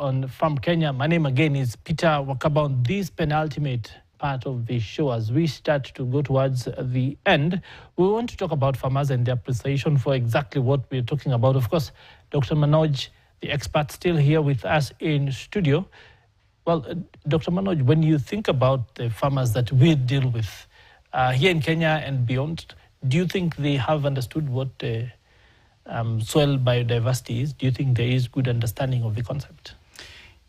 on Farm Kenya. My name again is Peter Wakaba. On this penultimate part of the show, as we start to go towards the end, we want to talk about farmers and their appreciation for exactly what we're talking about. Of course, Dr. Manoj, the expert, still here with us in studio. Well, Dr. Manoj, when you think about the farmers that we deal with here in Kenya and beyond, do you think they have understood what soil biodiversity is? Do you think there is good understanding of the concept?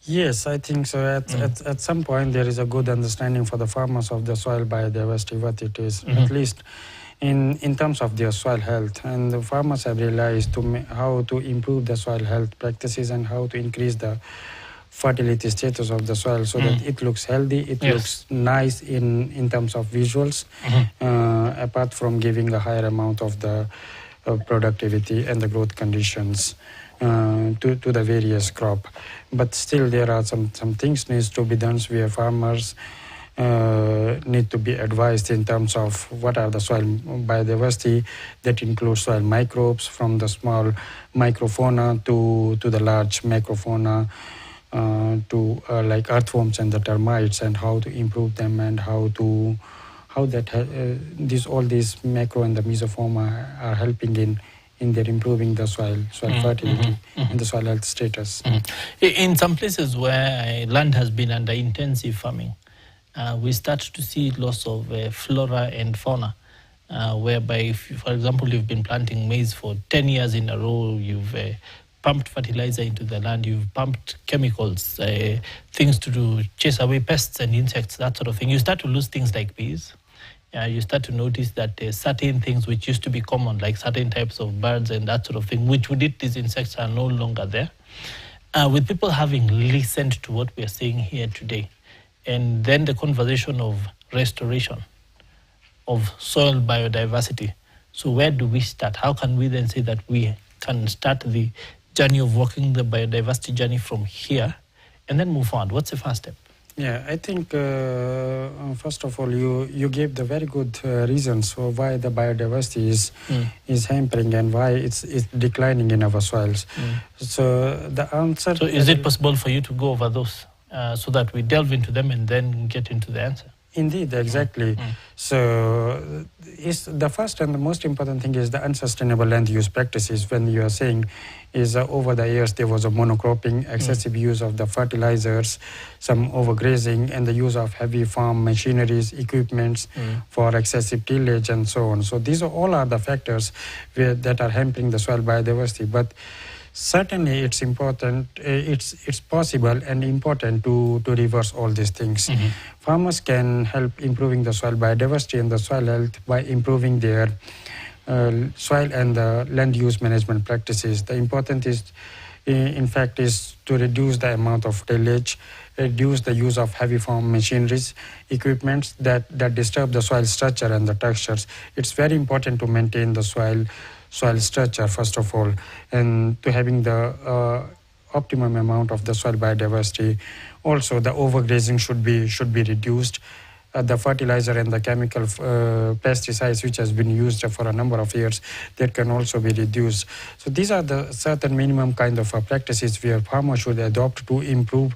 Yes, I think so. At some point, there is a good understanding for the farmers of the soil biodiversity, what it is, at least in terms of their soil health. And the farmers have realized how to improve the soil health practices and how to increase the fertility status of the soil so that it looks healthy, it looks nice in terms of visuals, apart from giving a higher amount of the productivity and the growth conditions to the various crop. But still there are some things needs to be done where farmers need to be advised in terms of what are the soil biodiversity. That includes soil microbes, from the small microfauna to the large macrofauna, to like earthworms and the termites, and how to improve them, and all these macro and the mesofauna are helping in their improving the soil fertility and the soil health status. In some places where land has been under intensive farming, we start to see loss of flora and fauna, whereby, if, for example, you've been planting maize for 10 years in a row, you've pumped fertilizer into the land, you've pumped chemicals, things to chase away pests and insects, that sort of thing. You start to lose things like bees. You start to notice that certain things which used to be common, like certain types of birds and that sort of thing, which would eat these insects, are no longer there. With people having listened to what we are saying here today, and then the conversation of restoration of soil biodiversity, so where do we start? How can we then say that we can start the journey of walking the biodiversity journey from here and then move on? What's the first step? Yeah, I think first of all, you gave the very good reasons for why the biodiversity is hampering and why it's declining in our soils. So the answer. So is it possible for you to go over those so that we delve into them and then get into the answer? Indeed, exactly. So the first and the most important thing is the unsustainable land use practices. When you are saying is over the years there was a monocropping, excessive use of the fertilizers, some overgrazing, and the use of heavy farm machineries, equipments for excessive tillage and so on. So these all are the factors that are hampering the soil biodiversity. But certainly it's important, it's possible and important to reverse all these things. Farmers can help improving the soil biodiversity and the soil health by improving their soil and the land use management practices. The important is, in fact, is to reduce the amount of tillage, reduce the use of heavy farm machineries, equipments that disturb the soil structure and the textures. It's very important to maintain the soil structure first of all, and to having the optimum amount of the soil biodiversity. Also, the overgrazing should be reduced. The fertilizer and the chemical pesticides which has been used for a number of years, that can also be reduced. So these are the certain minimum kind of practices where farmers should adopt to improve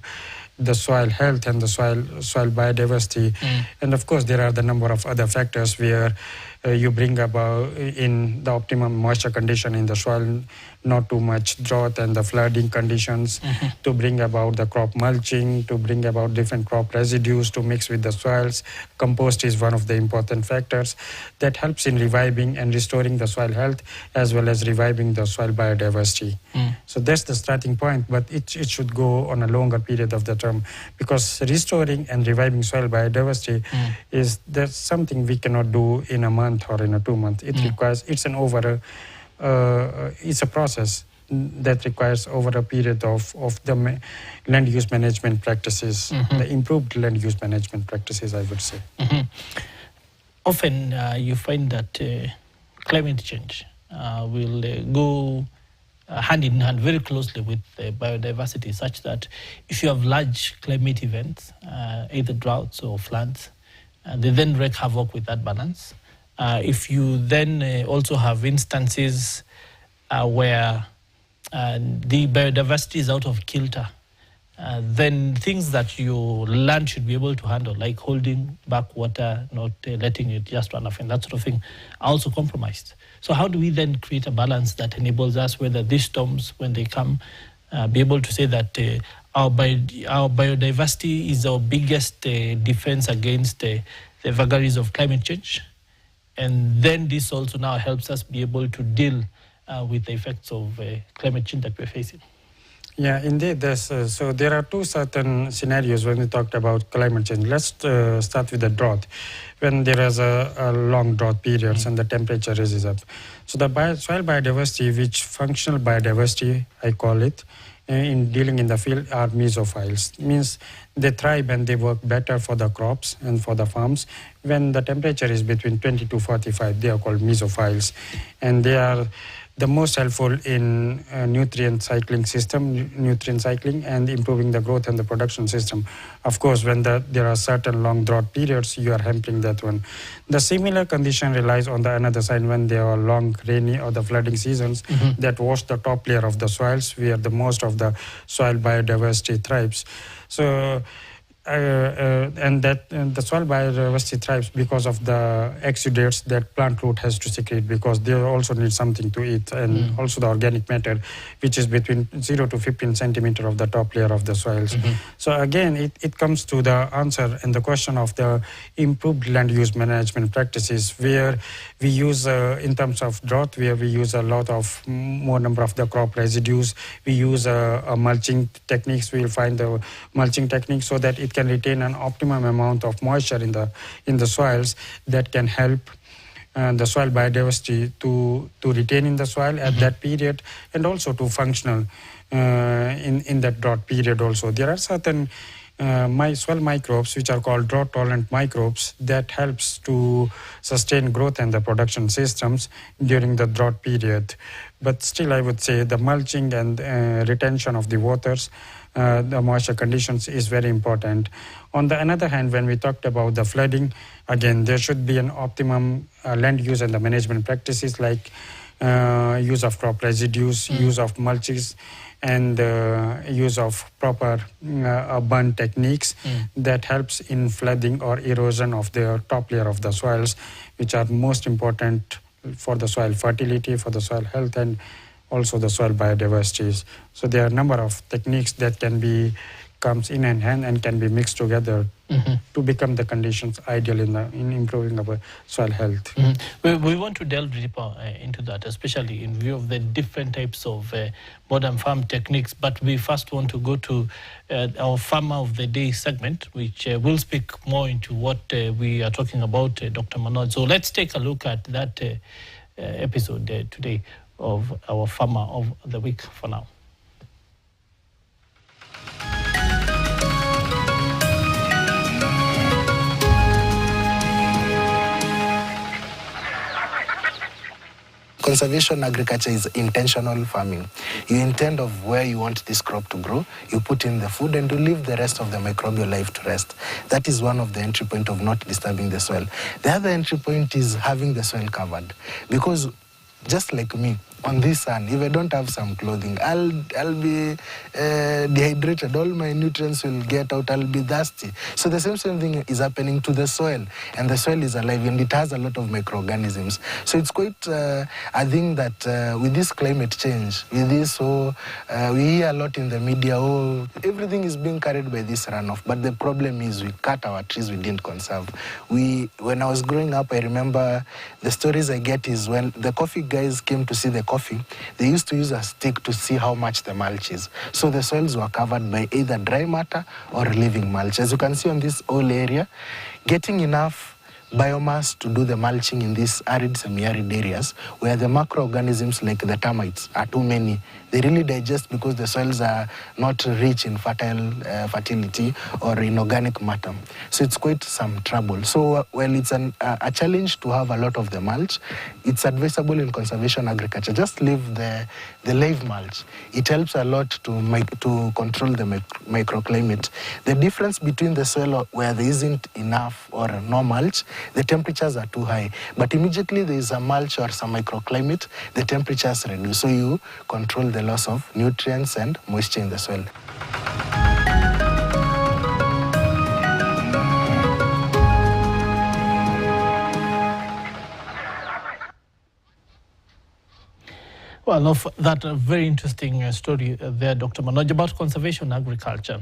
the soil health and the soil biodiversity. And of course, there are the number of other factors where you bring about in the optimum moisture condition in the soil, not too much drought and the flooding conditions, to bring about the crop mulching, to bring about different crop residues to mix with the soils. Compost is one of the important factors that helps in reviving and restoring the soil health as well as reviving the soil biodiversity. So that's the starting point, but it should go on a longer period of the term, because restoring and reviving soil biodiversity that's something we cannot do in a month or in a 2 months. It requires, it's a process that requires over a period of the land use management practices, the improved land use management practices, I would say. Often you find that climate change will go hand in hand very closely with biodiversity, such that if you have large climate events, either droughts or floods, they then wreak havoc with that balance. If you then also have instances where the biodiversity is out of kilter then things that your land should be able to handle, like holding back water, not letting it just run off and that sort of thing, are also compromised. So how do we then create a balance that enables us, whether these storms, when they come, be able to say that our biodiversity is our biggest defense against the vagaries of climate change? And then this also now helps us be able to deal with the effects of climate change that we're facing. Yeah, indeed. So there are two certain scenarios when we talked about climate change. Let's start with the drought. When there is a long drought periods and the temperature rises up. So the soil biodiversity, which functional biodiversity, I call it, in dealing in the field are mesophiles. Means they thrive and they work better for the crops and for the farms. When the temperature is between 20 to 45, they are called mesophiles. And they are the most helpful in nutrient cycling and improving the growth and the production system. Of course, when there are certain long drought periods, you are hampering that one. The similar condition relies on the another side when there are long rainy or the flooding seasons that wash the top layer of the soils where the most of the soil biodiversity thrives. So and the soil biodiversity thrives because of the exudates that plant root has to secrete, because they also need something to eat, and also the organic matter, which is between 0 to 15 centimeter of the top layer of the soils. So again, it comes to the answer and the question of the improved land use management practices, where we use in terms of drought, where we use a lot of more number of the crop residues. We use a mulching techniques. We'll find the mulching technique so that it can retain an optimum amount of moisture in the soils that can help the soil biodiversity to retain in the soil at that period, and also to functional in that drought period also. There are certain soil microbes which are called drought tolerant microbes that helps to sustain growth and the production systems during the drought period. But still, I would say the mulching and retention of the waters, the moisture conditions is very important. On the other hand, when we talked about the flooding, again, there should be an optimum land use and the management practices, like use of crop residues, use of mulches, and use of proper burn techniques that helps in flooding or erosion of the top layer of the soils, which are most important for the soil fertility, for the soil health, and also the soil biodiversity. So there are a number of techniques that comes in hand and can be mixed together to become the conditions ideal in improving our soil health. We want to delve deeper into that, especially in view of the different types of modern farm techniques. But we first want to go to our Farmer of the Day segment, which will speak more into what we are talking about, Dr. Manoj. So let's take a look at that episode today of our Farmer of the Week for now. Conservation agriculture is intentional farming. You intend of where you want this crop to grow, you put in the food, and you leave the rest of the microbial life to rest. That is one of the entry point of not disturbing the soil. The other entry point is having the soil covered. Because just like me, on this sun, if I don't have some clothing, I'll be dehydrated. All my nutrients will get out. I'll be thirsty. So the same thing is happening to the soil, and the soil is alive, and it has a lot of microorganisms. So it's quite, I think that with this climate change, with this, we hear a lot in the media, everything is being carried by this runoff. But the problem is we cut our trees, we didn't conserve. When I was growing up, I remember the stories I get is when the coffee guys came to see the coffee, they used to use a stick to see how much the mulch is. So the soils were covered by either dry matter or living mulch. As you can see on this whole area, getting enough biomass to do the mulching in these arid, semi-arid areas where the microorganisms like the termites are too many. They really digest because the soils are not rich in fertility or in organic matter. So it's quite some trouble. So while it's a challenge to have a lot of the mulch, it's advisable in conservation agriculture. Just leave the live mulch. It helps a lot to control the microclimate. The difference between the soil where there isn't enough or no mulch, the temperatures are too high. But immediately there is a mulch or some microclimate, the temperatures reduce. So you control the loss of nutrients and moisture in the soil. Well, of that very interesting story there, Dr. Manoj, about conservation agriculture.